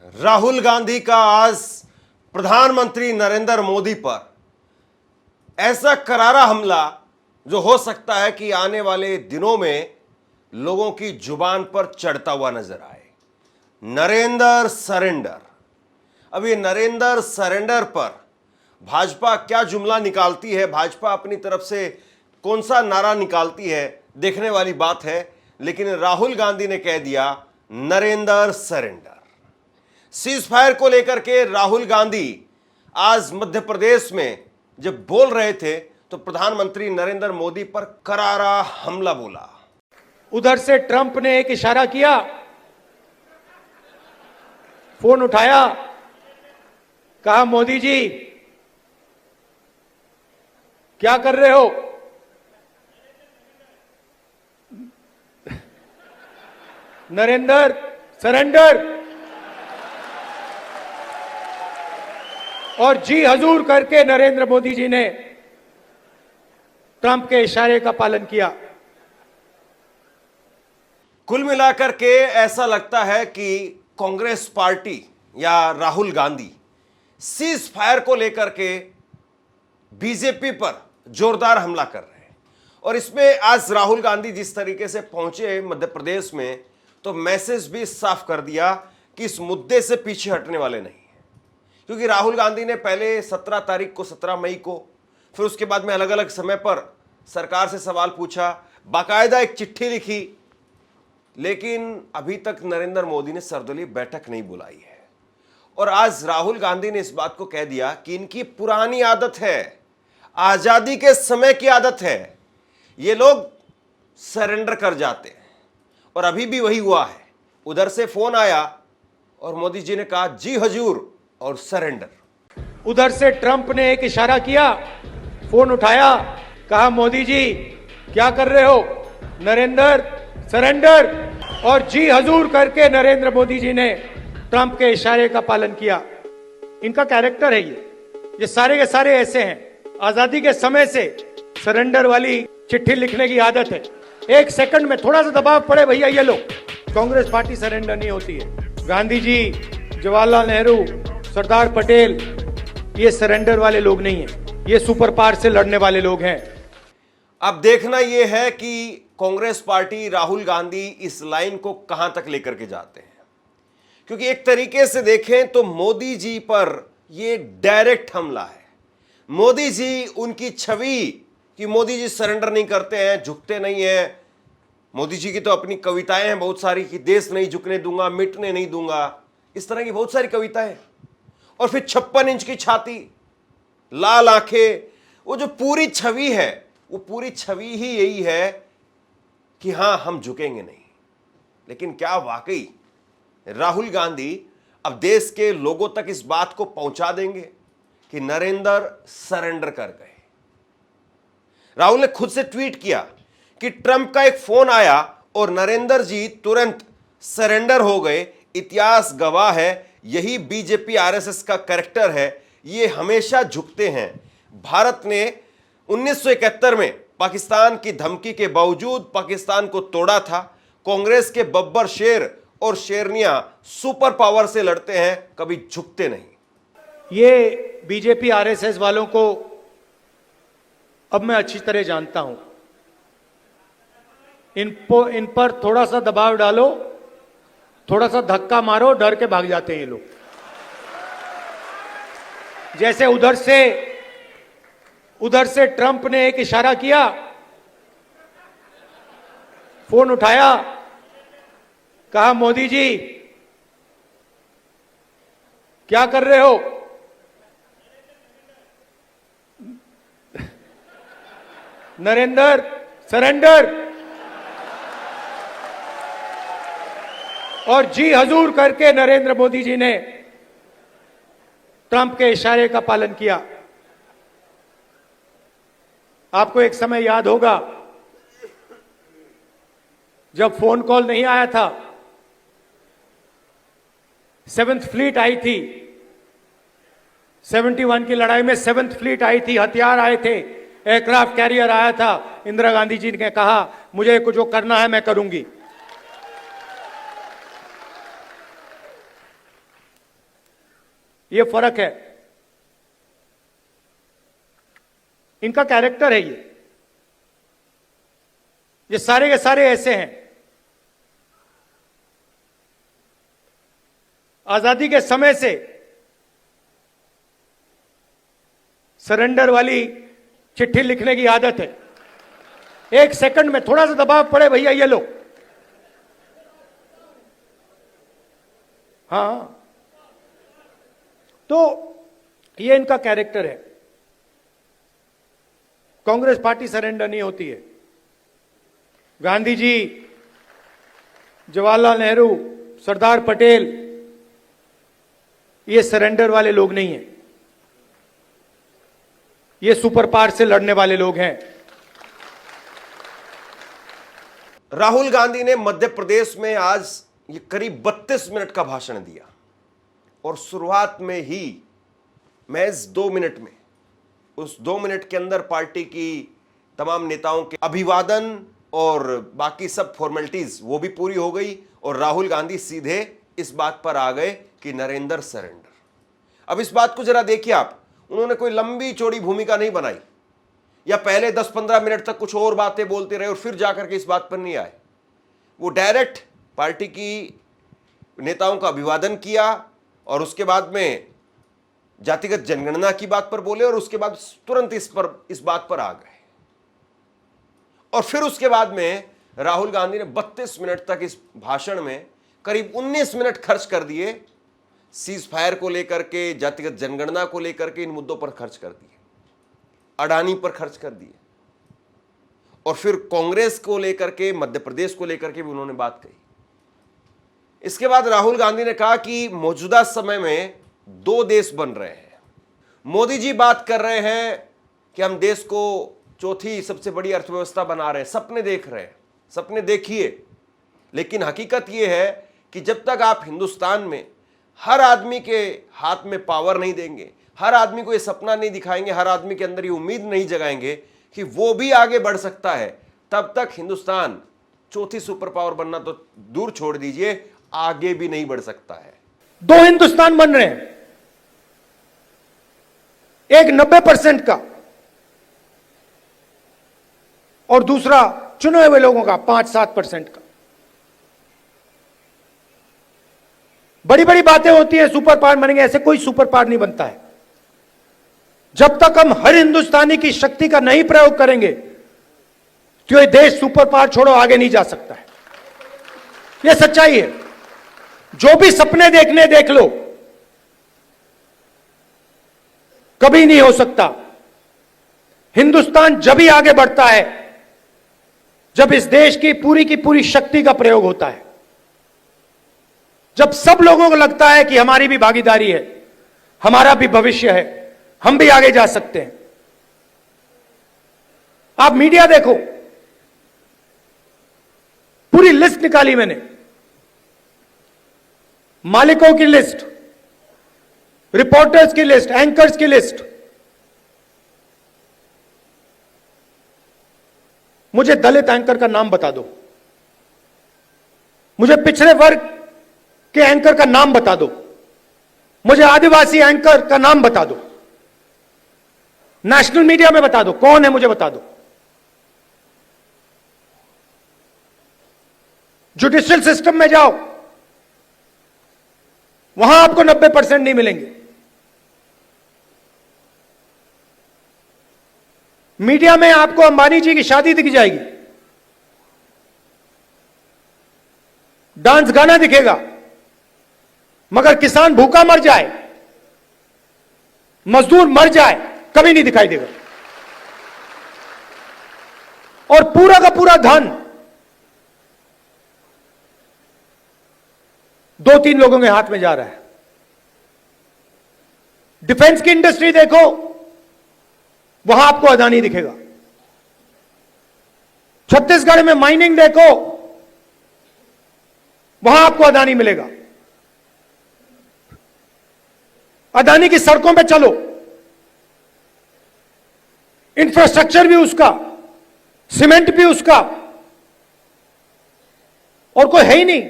राहुल गांधी का आज प्रधानमंत्री नरेंद्र मोदी पर ऐसा करारा हमला जो हो सकता है कि आने वाले दिनों में लोगों की जुबान पर चढ़ता हुआ नजर आए। नरेंद्र सरेंडर। अब ये नरेंद्र सरेंडर पर भाजपा क्या जुमला निकालती है, भाजपा अपनी तरफ से कौन सा नारा निकालती है, देखने वाली बात है। लेकिन राहुल गांधी ने कह दिया नरेंद्र सरेंडर। सीज फायर को लेकर के राहुल गांधी आज मध्य प्रदेश में जब बोल रहे थे तो प्रधानमंत्री नरेंद्र मोदी पर करारा हमला बोला। उधर से ट्रंप ने एक इशारा किया, फोन उठाया, कहा मोदी जी क्या कर रहे हो? नरेंद्र सरेंडर। और जी हजूर करके नरेंद्र मोदी जी ने ट्रंप के इशारे का पालन किया। कुल मिलाकर के ऐसा लगता है कि कांग्रेस पार्टी या राहुल गांधी सीज फायर को लेकर के बीजेपी पर जोरदार हमला कर रहे हैं। और इसमें आज राहुल गांधी जिस तरीके से पहुंचे मध्य प्रदेश में तो मैसेज भी साफ कर दिया कि इस मुद्दे से पीछे हटने वाले नहीं हैं। क्योंकि राहुल गांधी ने पहले 17 तारीख को, 17 मई को, फिर उसके बाद में अलग अलग समय पर सरकार से सवाल पूछा, बाकायदा एक चिट्ठी लिखी, लेकिन अभी तक नरेंद्र मोदी ने सर्वदलीय बैठक नहीं बुलाई है। और आज राहुल गांधी ने इस बात को कह दिया कि इनकी पुरानी आदत है, आजादी के समय की आदत है, ये लोग सरेंडर कर जाते हैं। और अभी भी वही हुआ है। उधर से फोन आया और मोदी जी ने कहा जी हजूर और सरेंडर। उधर से ट्रंप ने एक इशारा किया, फोन उठाया, कहा मोदी जी क्या कर रहे हो? नरेंद्र सरेंडर। और जी हजूर करके नरेंद्र मोदी जी ने ट्रंप के इशारे का पालन किया। इनका कैरेक्टर है ये सारे के सारे ऐसे हैं। आजादी के समय से सरेंडर वाली चिट्ठी लिखने की आदत है। एक सेकंड में थोड़ा सा दबाव पड़े, भैया ये लो, कांग्रेस पार्टी सरेंडर नहीं होती है। गांधी जी, जवाहरलाल नेहरू, सरदार पटेल ये सरेंडर वाले लोग नहीं हैं, ये सुपर पावर से लड़ने वाले लोग हैं। अब देखना यह है कि कांग्रेस पार्टी, राहुल गांधी इस लाइन को कहां तक लेकर के जाते हैं। क्योंकि एक तरीके से देखें तो मोदी जी पर यह डायरेक्ट हमला है। मोदी जी, उनकी छवि कि मोदी जी सरेंडर नहीं करते हैं, झुकते नहीं हैं। मोदी जी की तो अपनी कविताएं हैं बहुत सारी कि देश नहीं झुकने दूंगा, मिटने नहीं दूंगा, इस तरह की बहुत सारी कविताएं। और फिर 56 इंच की छाती, लाल आंखें, वो जो पूरी छवि है वो पूरी छवि ही यही है कि हां हम झुकेंगे नहीं। लेकिन क्या वाकई राहुल गांधी अब देश के लोगों तक इस बात को पहुंचा देंगे कि नरेंद्र सरेंडर कर गए? राहुल ने खुद से ट्वीट किया कि ट्रंप का एक फोन आया और नरेंद्र जी तुरंत सरेंडर हो गए। इतिहास गवाह है, यही बीजेपी आरएसएस का कैरेक्टर है, ये हमेशा झुकते हैं। भारत ने 1971 में पाकिस्तान की धमकी के बावजूद पाकिस्तान को तोड़ा था। कांग्रेस के बब्बर शेर और शेरनियां सुपर पावर से लड़ते हैं, कभी झुकते नहीं। ये बीजेपी आरएसएस वालों को अब मैं अच्छी तरह जानता हूं। इन पर थोड़ा सा दबाव डालो, थोड़ा सा धक्का मारो, डर के भाग जाते हैं ये लोग। जैसे उधर से ट्रंप ने एक इशारा किया, फोन उठाया, कहा मोदी जी क्या कर रहे हो? नरेंद्र सरेंडर। और जी हजूर करके नरेंद्र मोदी जी ने ट्रंप के इशारे का पालन किया। आपको एक समय याद होगा जब फोन कॉल नहीं आया था, 7th फ्लीट आई थी, 71 की लड़ाई में 7th फ्लीट आई थी, हथियार आए थे, एयरक्राफ्ट कैरियर आया था। इंदिरा गांधी जी ने कहा मुझे कुछ जो करना है मैं करूंगी। ये फर्क है, इनका कैरेक्टर है। ये सारे के सारे ऐसे हैं। आजादी के समय से सरेंडर वाली चिट्ठी लिखने की आदत है। एक सेकंड में थोड़ा सा दबाव पड़े, भैया ये लो। हाँ, तो ये इनका कैरेक्टर है। कांग्रेस पार्टी सरेंडर नहीं होती है। गांधी जी, जवाहरलाल नेहरू, सरदार पटेल, ये सरेंडर वाले लोग नहीं हैं। ये सुपर पावर से लड़ने वाले लोग हैं। राहुल गांधी ने मध्य प्रदेश में आज ये करीब 32 मिनट का भाषण दिया और शुरुआत में ही महज 2 मिनट में, उस 2 मिनट के अंदर पार्टी की तमाम नेताओं के अभिवादन और बाकी सब फॉर्मेलिटीज वो भी पूरी हो गई और राहुल गांधी सीधे इस बात पर आ गए कि नरेंद्र सरेंडर। अब इस बात को जरा देखिए आप, उन्होंने कोई लंबी चौड़ी भूमिका नहीं बनाई या पहले 10-15 मिनट तक कुछ और बातें बोलते रहे और फिर जाकर के इस बात पर नहीं आए। वो डायरेक्ट पार्टी की नेताओं का अभिवादन किया और उसके बाद में जातिगत जनगणना की बात पर बोले और उसके बाद तुरंत इस बात पर आ गए। और फिर उसके बाद में राहुल गांधी ने 32 मिनट तक इस भाषण में करीब 19 मिनट खर्च कर दिए सीज फायर को लेकर के, जातिगत जनगणना को लेकर के, इन मुद्दों पर खर्च कर दिए, अडानी पर खर्च कर दिए और फिर कांग्रेस को लेकर के, मध्य प्रदेश को लेकर के भी उन्होंने बात कही। इसके बाद राहुल गांधी ने कहा कि मौजूदा समय में 2 देश बन रहे हैं। मोदी जी बात कर रहे हैं कि हम देश को चौथी सबसे बड़ी अर्थव्यवस्था बना रहे हैं, सपने देख रहे हैं, सपने देखिए, लेकिन हकीकत यह है कि जब तक आप हिंदुस्तान में हर आदमी के हाथ में पावर नहीं देंगे, हर आदमी को ये सपना नहीं दिखाएंगे, हर आदमी के अंदर ये उम्मीद नहीं जगाएंगे कि वो भी आगे बढ़ सकता है, तब तक हिंदुस्तान चौथी सुपर पावर बनना तो दूर छोड़ दीजिए, आगे भी नहीं बढ़ सकता है। 2 हिंदुस्तान बन रहे हैं, एक 90% का और दूसरा चुने हुए लोगों का 5-7% का। बड़ी बड़ी बातें होती है सुपर पावर बनेंगे, ऐसे कोई सुपर पावर नहीं बनता है। जब तक हम हर हिंदुस्तानी की शक्ति का नहीं प्रयोग करेंगे तो ये देश सुपर पावर छोड़ो आगे नहीं जा सकता है। यह सच्चाई है। जो भी सपने देखने देख लो, कभी नहीं हो सकता। हिंदुस्तान जब ही आगे बढ़ता है जब इस देश की पूरी शक्ति का प्रयोग होता है, जब सब लोगों को लगता है कि हमारी भी भागीदारी है, हमारा भी भविष्य है, हम भी आगे जा सकते हैं। आप मीडिया देखो, पूरी लिस्ट निकाली मैंने, मालिकों की लिस्ट, रिपोर्टर्स की लिस्ट, एंकर्स की लिस्ट। मुझे दलित एंकर का नाम बता दो, मुझे पिछड़े वर्ग के एंकर का नाम बता दो, मुझे आदिवासी एंकर का नाम बता दो, नेशनल मीडिया में बता दो कौन है, मुझे बता दो। जुडिशियल सिस्टम में जाओ, वहां आपको 90% नहीं मिलेंगे। मीडिया में आपको अंबानी जी की शादी दिख जाएगी, डांस गाना दिखेगा, मगर किसान भूखा मर जाए, मजदूर मर जाए, कभी नहीं दिखाई देगा। और पूरा का पूरा धन 2-3 लोगों के हाथ में जा रहा है। डिफेंस की इंडस्ट्री देखो, वहां आपको अदानी दिखेगा। छत्तीसगढ़ में माइनिंग देखो, वहां आपको अदानी मिलेगा। अदानी की सड़कों पे चलो, इंफ्रास्ट्रक्चर भी उसका, सीमेंट भी उसका, और कोई है ही नहीं।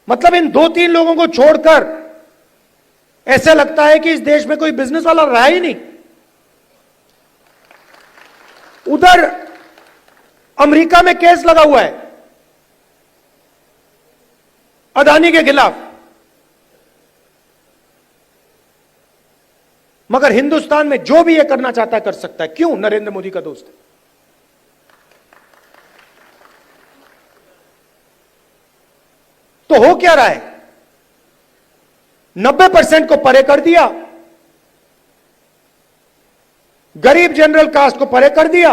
मतलब इन 2-3 लोगों को छोड़कर ऐसा लगता है कि इस देश में कोई बिजनेस वाला रहा ही नहीं। उधर अमेरिका में केस लगा हुआ है अदानी के खिलाफ, मगर हिंदुस्तान में जो भी ये करना चाहता है कर सकता है। क्यों? नरेंद्र मोदी का दोस्त है। तो हो क्या रहा है? 90% को परे कर दिया, गरीब जनरल कास्ट को परे कर दिया,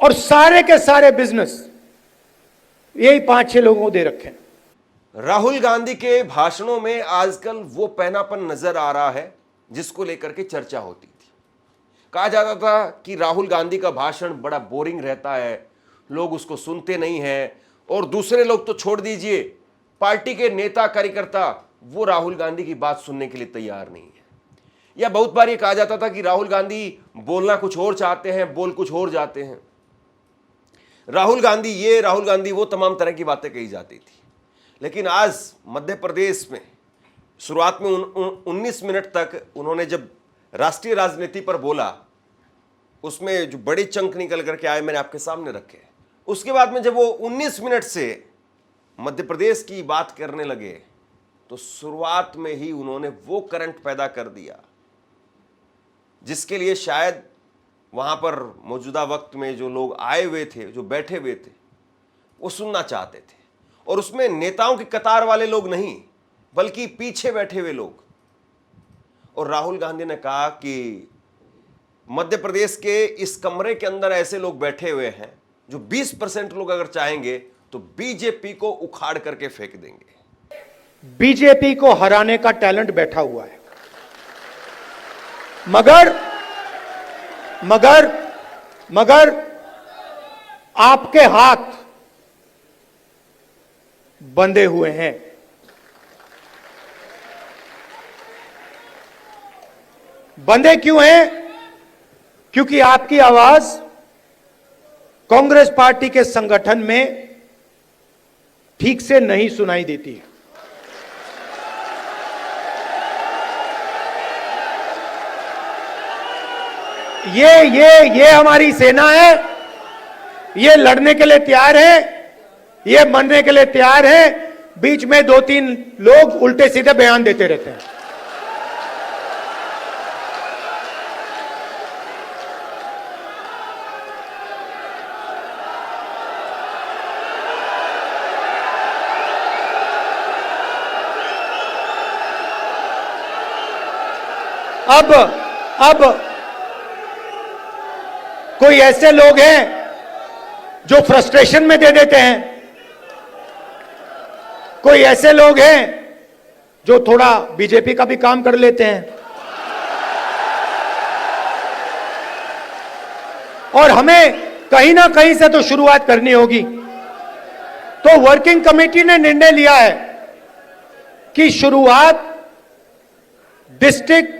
और सारे के सारे बिजनेस यही 5-6 लोगों को दे रखे हैं। राहुल गांधी के भाषणों में आजकल वो पहनापन नजर आ रहा है जिसको लेकर के चर्चा होती थी। कहा जाता था कि राहुल गांधी का भाषण बड़ा बोरिंग रहता है, लोग उसको सुनते नहीं हैं, और दूसरे लोग तो छोड़ दीजिए, पार्टी के नेता कार्यकर्ता वो राहुल गांधी की बात सुनने के लिए तैयार नहीं है। या बहुत बार ये कहा जाता था कि राहुल गांधी बोलना कुछ और चाहते हैं, बोल कुछ और जाते हैं। राहुल गांधी ये, राहुल गांधी वो, तमाम तरह की बातें कही जाती थी। लेकिन आज मध्य प्रदेश में शुरुआत में 19 मिनट तक उन्होंने जब राष्ट्रीय राजनीति पर बोला, उसमें जो बड़े चंक निकल करके आए मैंने आपके सामने रखे। उसके बाद में जब वो 19 मिनट से मध्य प्रदेश की बात करने लगे तो शुरुआत में ही उन्होंने वो करंट पैदा कर दिया जिसके लिए शायद वहां पर मौजूदा वक्त में जो लोग आए हुए थे, जो बैठे हुए थे, वो सुनना चाहते थे। और उसमें नेताओं की कतार वाले लोग नहीं, बल्कि पीछे बैठे हुए लोग। और राहुल गांधी ने कहा कि मध्य प्रदेश के इस कमरे के अंदर ऐसे लोग बैठे हुए हैं जो 20% लोग अगर चाहेंगे तो बीजेपी को उखाड़ करके फेंक देंगे। बीजेपी को हराने का टैलेंट बैठा हुआ है, मगर मगर मगर आपके हाथ बंधे हुए हैं। बंधे क्यों हैं? क्योंकि आपकी आवाज कांग्रेस पार्टी के संगठन में ठीक से नहीं सुनाई देती है। ये हमारी सेना है, ये लड़ने के लिए तैयार है, ये मरने के लिए तैयार है। बीच में 2-3 लोग उल्टे सीधे बयान देते रहते हैं। अब कोई ऐसे लोग हैं जो फ्रस्ट्रेशन में दे देते हैं, कोई ऐसे लोग हैं जो थोड़ा बीजेपी का भी काम कर लेते हैं, और हमें कहीं ना कहीं से तो शुरुआत करनी होगी। तो वर्किंग कमेटी ने निर्णय लिया है कि शुरुआत डिस्ट्रिक्ट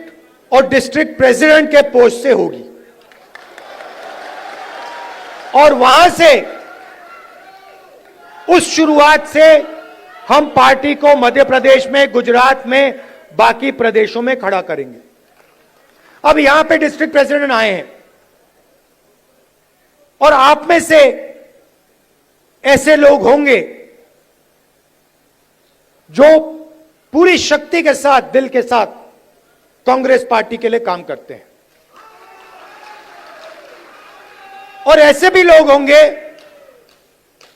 और डिस्ट्रिक्ट प्रेसिडेंट के पोस्ट से होगी, और वहां से, उस शुरुआत से हम पार्टी को मध्य प्रदेश में, गुजरात में, बाकी प्रदेशों में खड़ा करेंगे। अब यहां पे डिस्ट्रिक्ट प्रेसिडेंट आए हैं, और आप में से ऐसे लोग होंगे जो पूरी शक्ति के साथ, दिल के साथ कांग्रेस पार्टी के लिए काम करते हैं, और ऐसे भी लोग होंगे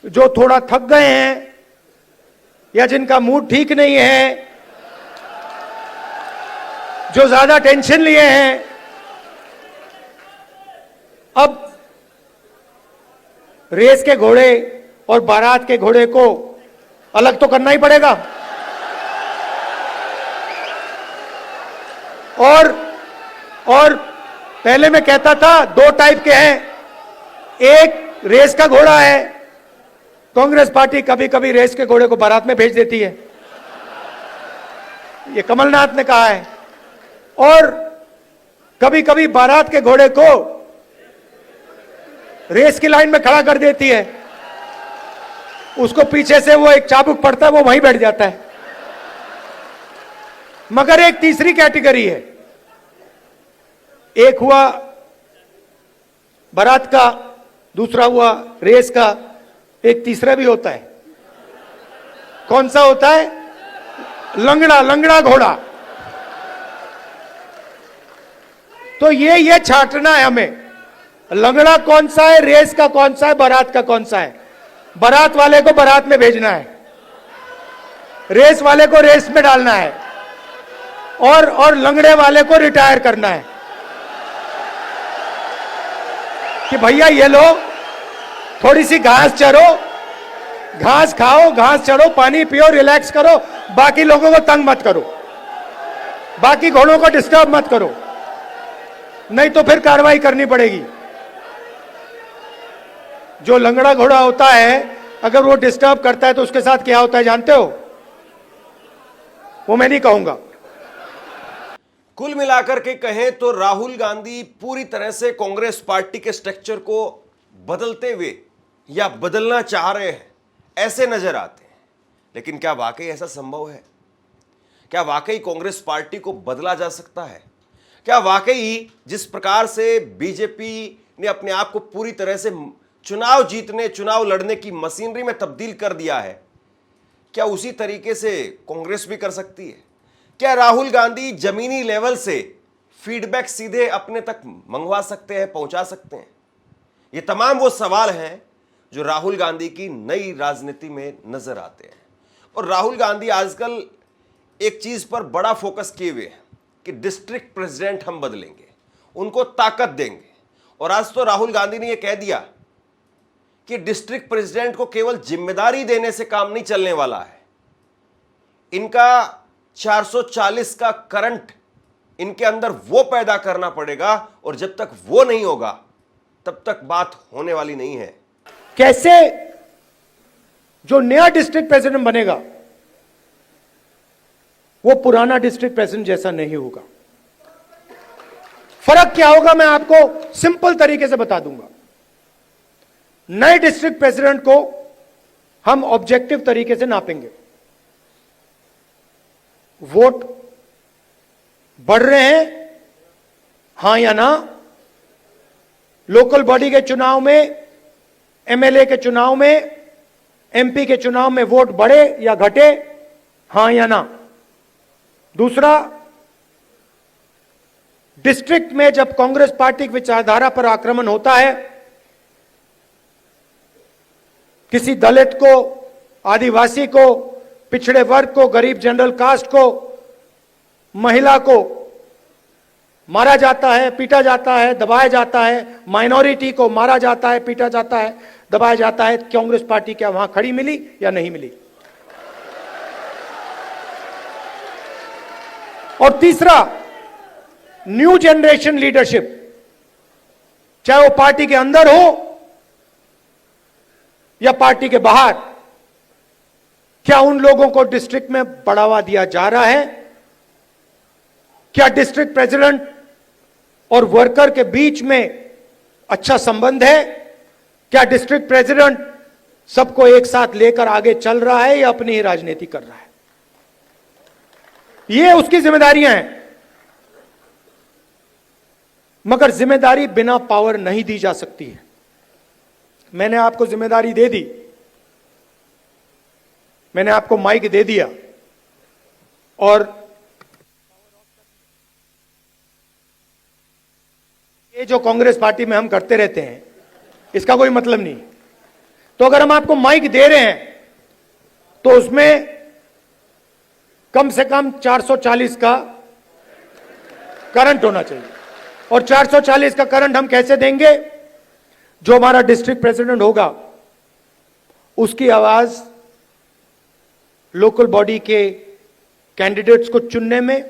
जो थोड़ा थक गए हैं या जिनका मूड ठीक नहीं है, जो ज्यादा टेंशन लिए हैं। अब रेस के घोड़े और बारात के घोड़े को अलग तो करना ही पड़ेगा, और पहले मैं कहता था 2 टाइप के हैं। एक रेस का घोड़ा है, कांग्रेस पार्टी कभी कभी रेस के घोड़े को बारात में भेज देती है, ये कमलनाथ ने कहा है, और कभी कभी बारात के घोड़े को रेस की लाइन में खड़ा कर देती है। उसको पीछे से वो एक चाबुक पड़ता है, वो वहीं बैठ जाता है। मगर एक तीसरी कैटेगरी है, एक हुआ बारात का, दूसरा हुआ रेस का, एक तीसरा भी होता है। कौन सा होता है? लंगड़ा, लंगड़ा घोड़ा। तो ये छांटना है हमें, लंगड़ा कौन सा है, रेस का कौन सा है, बारात का कौन सा है। बारात वाले को बारात में भेजना है, रेस वाले को रेस में डालना है, और लंगड़े वाले को रिटायर करना है कि भैया ये लो, थोड़ी सी घास चरो, घास खाओ, घास चढ़ो, पानी पियो, रिलैक्स करो, बाकी लोगों को तंग मत करो, बाकी घोड़ों को डिस्टर्ब मत करो, नहीं तो फिर कार्रवाई करनी पड़ेगी। जो लंगड़ा घोड़ा होता है, अगर वो डिस्टर्ब करता है तो उसके साथ क्या होता है जानते हो? वो मैं नहीं कहूंगा। कुल मिलाकर के कहें तो राहुल गांधी पूरी तरह से कांग्रेस पार्टी के स्ट्रक्चर को बदलते हुए या बदलना चाह रहे हैं, ऐसे नजर आते हैं। लेकिन क्या वाकई ऐसा संभव है? क्या वाकई कांग्रेस पार्टी को बदला जा सकता है? क्या वाकई जिस प्रकार से बीजेपी ने अपने आप को पूरी तरह से चुनाव जीतने, चुनाव लड़ने की मशीनरी में तब्दील कर दिया है, क्या उसी तरीके से कांग्रेस भी कर सकती है? क्या राहुल गांधी जमीनी लेवल से फीडबैक सीधे अपने तक मंगवा सकते हैं, पहुंचा सकते हैं? ये तमाम वो सवाल हैं जो राहुल गांधी की नई राजनीति में नजर आते हैं। और राहुल गांधी आजकल एक चीज पर बड़ा फोकस किए हुए हैं कि डिस्ट्रिक्ट प्रेसिडेंट हम बदलेंगे, उनको ताकत देंगे। और आज तो राहुल गांधी ने यह कह दिया कि डिस्ट्रिक्ट प्रेसिडेंट को केवल जिम्मेदारी देने से काम नहीं चलने वाला है, इनका 440 का करंट इनके अंदर वो पैदा करना पड़ेगा, और जब तक वो नहीं होगा तब तक बात होने वाली नहीं है। कैसे जो नया डिस्ट्रिक्ट प्रेसिडेंट बनेगा वो पुराना डिस्ट्रिक्ट प्रेसिडेंट जैसा नहीं होगा। फर्क क्या होगा मैं आपको सिंपल तरीके से बता दूंगा। नए डिस्ट्रिक्ट प्रेसिडेंट को हम ऑब्जेक्टिव तरीके से नापेंगे। वोट बढ़ रहे हैं, हां या ना? लोकल बॉडी के चुनाव में, एमएलए के चुनाव में, एमपी के चुनाव में वोट बढ़े या घटे, हां या ना? दूसरा, डिस्ट्रिक्ट में जब कांग्रेस पार्टी की विचारधारा पर आक्रमण होता है, किसी दलित को, आदिवासी को, पिछड़े वर्ग को, गरीब जनरल कास्ट को, महिला को मारा जाता है, पीटा जाता है, दबाया जाता है, माइनॉरिटी को मारा जाता है, पीटा जाता है, दबाया जाता है, कांग्रेस पार्टी क्या वहां खड़ी मिली या नहीं मिली? और तीसरा, न्यू जनरेशन लीडरशिप, चाहे वो पार्टी के अंदर हो या पार्टी के बाहर, क्या उन लोगों को डिस्ट्रिक्ट में बढ़ावा दिया जा रहा है? क्या डिस्ट्रिक्ट प्रेसिडेंट और वर्कर के बीच में अच्छा संबंध है? क्या डिस्ट्रिक्ट प्रेसिडेंट सबको एक साथ लेकर आगे चल रहा है या अपनी ही राजनीति कर रहा है? ये उसकी जिम्मेदारियां हैं। मगर जिम्मेदारी बिना पावर नहीं दी जा सकती है। मैंने आपको जिम्मेदारी दे दी, मैंने आपको माइक दे दिया, और ये जो कांग्रेस पार्टी में हम करते रहते हैं, इसका कोई मतलब नहीं। तो अगर हम आपको माइक दे रहे हैं तो उसमें कम से कम 440 का करंट होना चाहिए। और 440 का करंट हम कैसे देंगे? जो हमारा डिस्ट्रिक्ट प्रेसिडेंट होगा उसकी आवाज लोकल बॉडी के कैंडिडेट्स को चुनने में,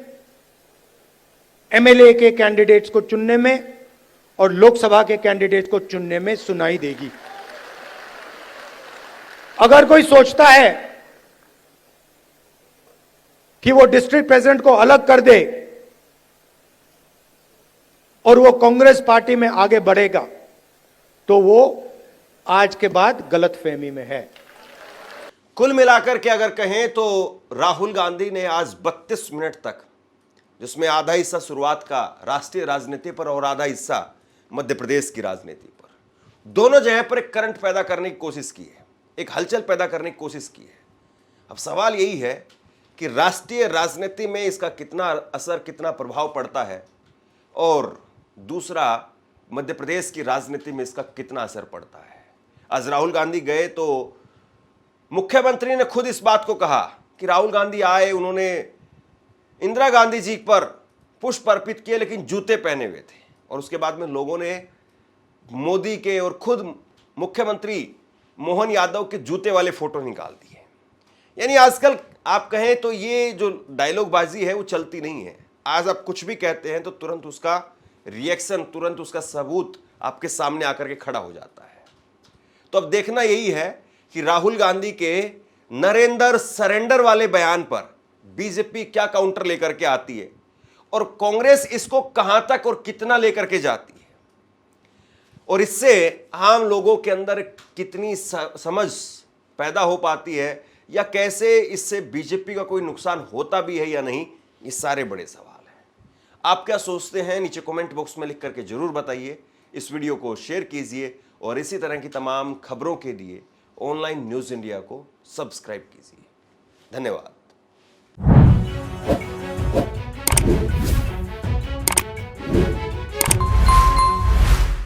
एमएलए के कैंडिडेट्स को चुनने में, और लोकसभा के कैंडिडेट को चुनने में सुनाई देगी। अगर कोई सोचता है कि वो डिस्ट्रिक्ट प्रेसिडेंट को अलग कर दे और वो कांग्रेस पार्टी में आगे बढ़ेगा, तो वो आज के बाद गलतफहमी में है। कुल मिलाकर के अगर कहें तो राहुल गांधी ने आज 32 मिनट तक, जिसमें आधा हिस्सा शुरुआत का राष्ट्रीय राजनीति पर और आधा हिस्सा मध्य प्रदेश की राजनीति पर, दोनों जगह पर एक करंट पैदा करने की कोशिश की है, एक हलचल पैदा करने की कोशिश की है। अब सवाल यही है कि राष्ट्रीय राजनीति में इसका कितना असर, कितना प्रभाव पड़ता है, और दूसरा मध्य प्रदेश की राजनीति में इसका कितना असर पड़ता है। आज राहुल गांधी गए तो मुख्यमंत्री ने खुद इस बात को कहा कि राहुल गांधी आए, उन्होंने इंदिरा गांधी जी पर पुष्प अर्पित किए लेकिन जूते पहने हुए थे, और उसके बाद में लोगों ने मोदी के और खुद मुख्यमंत्री मोहन यादव के जूते वाले फोटो निकाल दिए। यानी आजकल आप कहें तो ये जो डायलॉगबाजी है वो चलती नहीं है। आज आप कुछ भी कहते हैं तो तुरंत उसका रिएक्शन, तुरंत उसका सबूत आपके सामने आकर के खड़ा हो जाता है। तो अब देखना यही है कि राहुल गांधी के नरेंद्र सरेंडर वाले बयान पर बीजेपी क्या काउंटर लेकर के आती है, और कांग्रेस इसको कहां तक और कितना लेकर के जाती है, और इससे आम लोगों के अंदर कितनी समझ पैदा हो पाती है, या कैसे इससे बीजेपी का कोई नुकसान होता भी है या नहीं, ये सारे बड़े सवाल हैं। आप क्या सोचते हैं नीचे कमेंट बॉक्स में लिख करके जरूर बताइए। इस वीडियो को शेयर कीजिए और इसी तरह की तमाम खबरों के लिए ऑनलाइन न्यूज़ इंडिया को सब्सक्राइब कीजिए। धन्यवाद।